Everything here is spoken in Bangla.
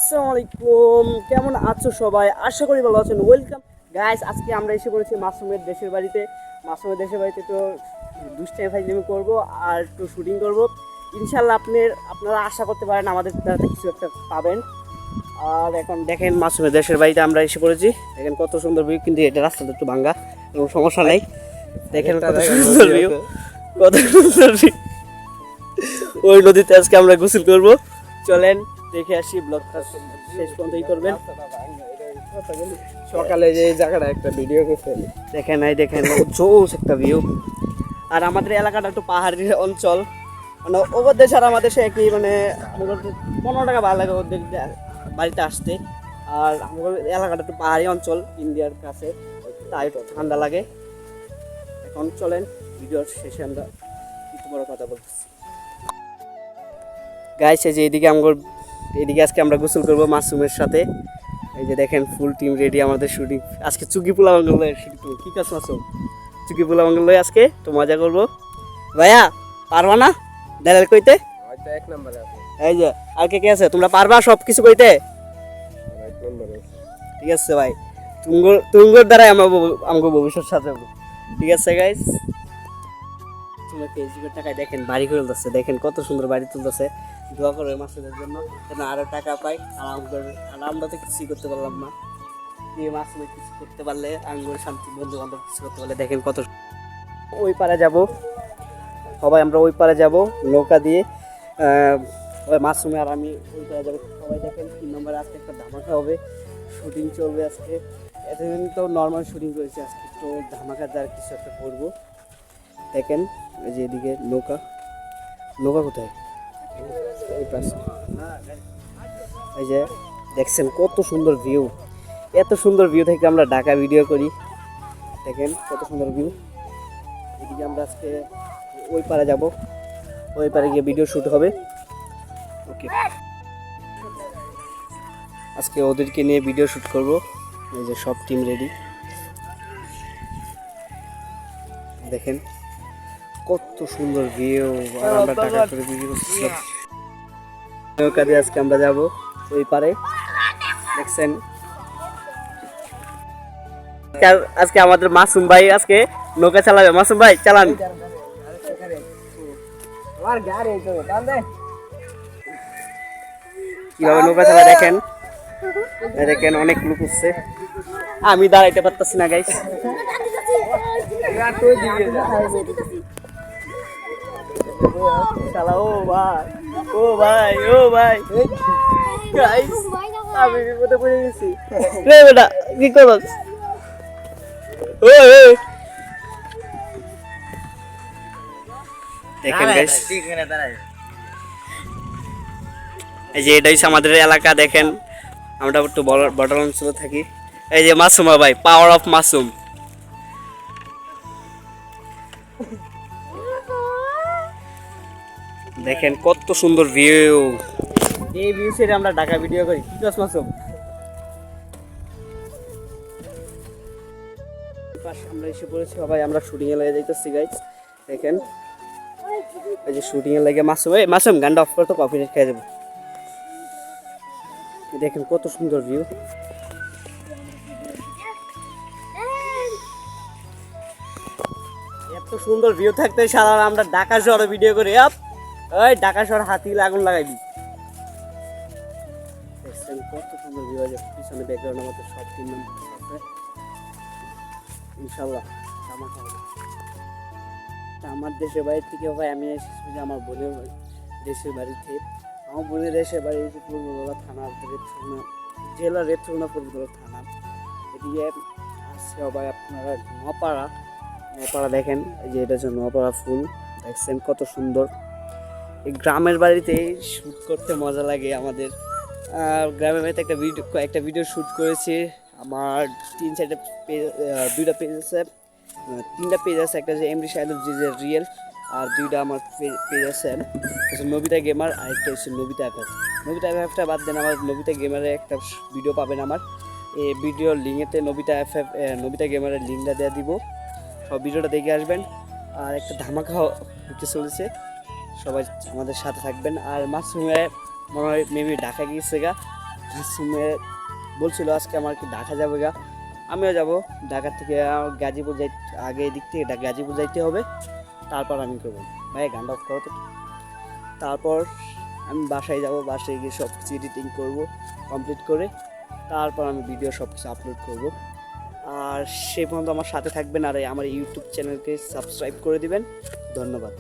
আসসালামু আলাইকুম, কেমন আছো সবাই? আশা করি ভালো আছেন। ওয়েলকাম গাইস, আজকে আমরা এসে পড়েছি মাসুমের দেশের বাড়িতে। মাসুমের দেশের বাড়িতে তো দুষ্টাই ফাইজলামি করবো আর একটু শুটিং করবো। ইনশাল্লাহ আপনারা আশা করতে পারেন আমাদের দ্বারা কিছু একটা পাবেন। আর এখন দেখেন মাসুমের দেশের বাড়িতে আমরা এসে পড়েছি। দেখেন কত সুন্দর ভিউ, কিন্তু এটা রাস্তাটা একটু ভাঙ্গা, কোনো সমস্যা নেই। দেখেন কত সুন্দর ভিউ, কত সুন্দর ভিউ। ওই নদীতে আজকে আমরা গোসল করবো। চলেন দেখে আসি, ব্লগটা শেষ পর্যন্তই করবেন। সকালে যে জায়গাটা একটা ভিডিও করতে দেখেন জোস একটা ভিউ। আর আমাদের এলাকাটা একটু পাহাড়ি অঞ্চল, মানে ওদের দেশ আর আমাদের দেশে একই, মানে 15 টাকা ভালো লাগে ওদের বাড়িতে আসতে। আর আমাদের এলাকাটা একটু পাহাড়ি অঞ্চল, ইন্ডিয়ার কাছে, তাই একটু ঠান্ডা লাগে। এখন চলেন ভিডিওর শেষে আমরা কিছু বড় কথা বলতেছি। গাইস, এই যে এদিকে আজকে আমরা গোসল করবো মাসুমের সাথে। এই যে দেখেন ফুল টিম রেডি আমাদের শুটিং। আজকে চুকি পোলা বাঙ্গল শিখবো, কি কাজ মাসুম? চুকি পোলা বাঙ্গল আজকে তো মজা করবো। ভাইয়া পারবা না দালাল কইতে? হয়তো এক নম্বরে আছে। এই যে আর কে আছে? তোমরা পারবা সব কিছু কইতে? এক নম্বরে আছে। ঠিক আছে ভাই, তুঙ্গর দ্বারাই আমাকে ভবিষ্যৎ সাজাবো। ঠিক আছে গাইস, তোমরা ফেসবুকের টাকায় দেখেন বাড়ি করে তুলতেছে, দেখেন কত সুন্দর বাড়ি তুলতেছে। দোয়া করবে মাসুদের জন্য যেন আরো টাকা পাই। আর আমরা তো কিছুই করতে পারলাম না। এই মাসুদের কিছু করতে পারলে, আঙ্গুর শান্তি বন্ধু বান্ধব কিছু করতে পারলে, দেখেন কত। ওই পারে যাব সবাই, আমরা ওই পারে যাব নৌকা দিয়ে। ওই মাসুমে আর আমি ওই পারে যাবো সবাই। দেখেন 3 নম্বরে আজকে একটা ধামাকা হবে, শুটিং চলবে আজকে। এতদিন তো নর্মাল শুটিং করেছি, আজকে তো ধামাকাদার কিছু একটা করবো। দেখেন এই যে এদিকে নৌকা কোথায়? এই পাশে। এই যে দেখছেন কত সুন্দর ভিউ। এত সুন্দর ভিউ থেকে আমরা ঢাকা ভিডিও করি। দেখেন কত সুন্দর ভিউ। এদিকে আমরা আজকে ওই পারে যাব, ওই পারে গিয়ে ভিডিও শ্যুট হবে। ওকে, আজকে ওদেরকে নিয়ে ভিডিও শ্যুট করব। এই যে সব টিম রেডি, দেখেন কত সুন্দর ভিউ। আর আমরা টাকা করে ভিডিও করছিলাম। নৌকা দিয়ে আজকে আমরা যাব ওই পারে। দেখছেন আজকে আমাদের মাসুম ভাই আজকে নৌকা চালাবে। মাসুম ভাই চালান। আমার গাড়ি তো কান্দে কিভাবে নৌকা চালায় দেখেন। দেখেন অনেক লোক উঠছে, আমি দাঁড়াইতে পারতেছি না গাইস। ও ভাই গাইস, আমি বিপদে পড়ে গেছি রে বেটা, কি করছ? দেখেন গাইস, এই যে এটা হচ্ছে আমাদের এলাকা। দেখেন আমরা একটু বর্ডার অঞ্চলে থাকি। এই যে মাসুমা ভাই, পাওয়ার অফ মাসুম। দেখেন কত সুন্দর ভিউ। এই ভিউ ছেড়ে আমরা ঢাকা ভিডিও করি, কি কাজ মাসুম? আমরা এসে পড়েছি সবাই, আমরা শুটিং এ লেগে যাইতেছি গাইস। দেখেন এই যে শুটিং এ লেগে মাসুম গানটা অফ করে তো কপিরাইট খেয়ে যাবো। দেখেন কত সুন্দর ভিউ। এত সুন্দর ভিউ থাকতে সারা আমরা ঢাকা শহরে ভিডিও করি। ওই ঢাকা শহর হাতি আগুন লাগাইবি। দেখছেন কত সুন্দর ভিউ আছে, পিছনে ব্যাকগ্রাউন্ড আমাদের সব 3 নম্বর আছে। ইনশাল্লাহ ধামাকা হবে। আমার দেশের বাড়ি থেকে ভাই আমি এসেছি যে আমার বোনের দেশের বাড়িতে। আমার বোনের দেশের বাড়ি হচ্ছে পূর্বতলা থানা, জেলা রেথুনা পূর্বতলা থানা। এদিকে আসছে ভাই আপনারা নোয়াপাড়া দেখেন, এই যে এটা হচ্ছে নোয়াপাড়া ফুল। দেখছেন কত সুন্দর। এই গ্রামের বাড়িতে শ্যুট করতে মজা লাগে আমাদের। গ্রামের বাড়িতে একটা ভিডিও শ্যুট করেছি। আমার 3-4টা পেজ, 2টা পেজ আছে, 3টা পেজ আছে। একটা যে এমডি শাহিদুল যে রিয়েল, আর 2টা আমার পেজ আছে, নবিতা গেমার, আর একটা হচ্ছে নবিতা এফএফটা বাদ দেন আমার নবিতা গেমারে একটা ভিডিও পাবেন আমার। এই ভিডিওর লিঙ্কেতে নবিতা গেমারের লিঙ্কটা দেওয়া দিব, সব ভিডিওটা দেখে আসবেন। আর একটা ধামাকা হতে চলেছে, সবাই আমাদের সাথে থাকবেন। আর মাসুমে মনে হয় মেবি ঢাকা গিয়েছে গা, সুমে বলছিল আজকে আমার কি ঢাকা যাবে গা, আমিও যাব। ঢাকা থেকে গাজীপুর যাই, আগে এদিক থেকে গাজীপুর যাইতে হবে, তারপর আমি করবো। ভাই গানটা অফ করো তো। তারপর আমি বাসায় যাব, বাসায় গিয়ে সব কিছু এডিটিং করবো, কমপ্লিট করে তারপর আমি ভিডিও সব কিছু আপলোড করবো। আর সে পর্যন্ত আমার সাথে থাকবেন আর আমার ইউটিউব চ্যানেলকে সাবস্ক্রাইব করে দিবেন। ধন্যবাদ।